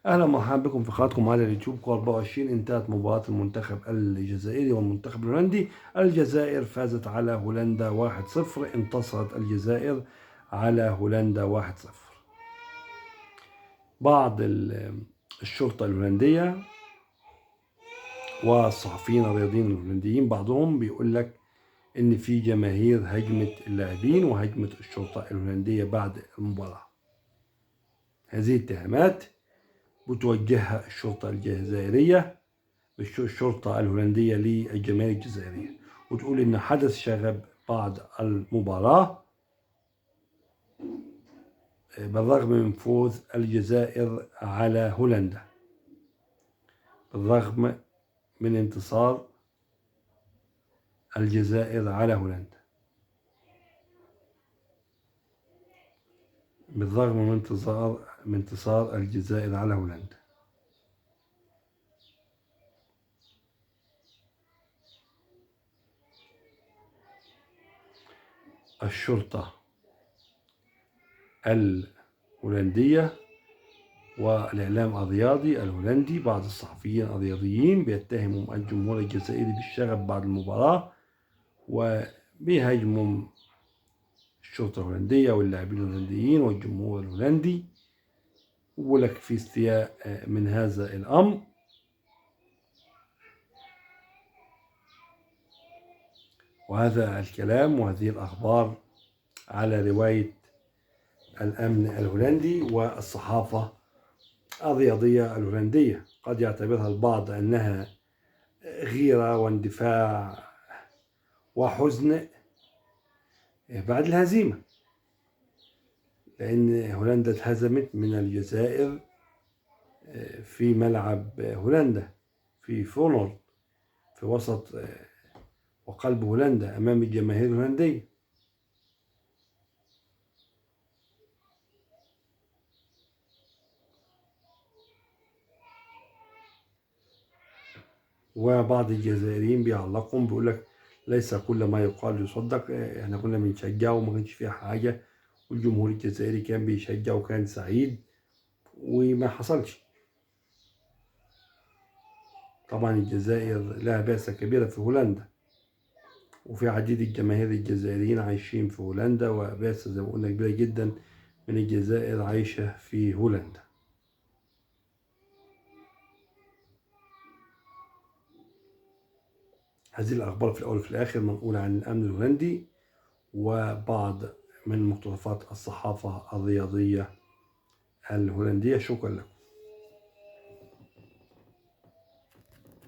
اهلا ومرحبا بكم في قناتكم على اليوتيوب. كو 24 انتهت مباراة المنتخب الجزائري والمنتخب الهولندي. الجزائر فازت على هولندا 1-0. انتصرت الجزائر على هولندا 1-0. بعض الشرطة الهولندية والصحفيين الرياضيين الهولنديين بعضهم بيقول لك ان في جماهير هجمت اللاعبين وهجمت الشرطة الهولندية بعد المباراة. هذه اتهامات بتوجهها الشرطة الجزائرية الشرطة الهولندية للجماهير الجزائرية، وتقول إن حدث شغب بعد المباراة بالرغم من فوز الجزائر على هولندا، بالرغم من انتصار الجزائر على هولندا، بالرغم من انتصار الجزائر على هولندا. الشرطة الهولندية والإعلام الرياضي الهولندي، بعض الصحفيين الرياضيين بيتهموا الجمهور الجزائري بالشغب بعد المباراة وبيهاجموا الشرطة الهولندية واللاعبين الهولنديين والجمهور الهولندي، ولك في استياء من هذا الأمر. وهذا الكلام وهذه الأخبار على رواية الأمن الهولندي والصحافة الرياضية الهولندية. قد يعتبرها البعض أنها غيرة واندفاع وحزن بعد الهزيمة، لأن هولندا اتهزمت من الجزائر في ملعب هولندا في فونورد في وسط وقلب هولندا أمام الجماهير الهولندية. وبعض الجزائريين بيعلقهم بيقول لك ليس كل ما يقال يصدق، احنا كنا بنشجعه وما كانش فيها حاجة، والجمهور الجزائري كان بيشجع وكان سعيد وما حصلش. طبعا الجزائر لها بعثة كبيرة في هولندا، وفي عديد الجماهير الجزائريين عايشين في هولندا، وبعثة زي ما قلنا كبيرة جدا من الجزائر عايشة في هولندا. هذه الأخبار في الأول وفي الآخر منقولة عن الأمن الهولندي وبعض من مقتطفات الصحافة الرياضية الهولندية. شكرا لكم.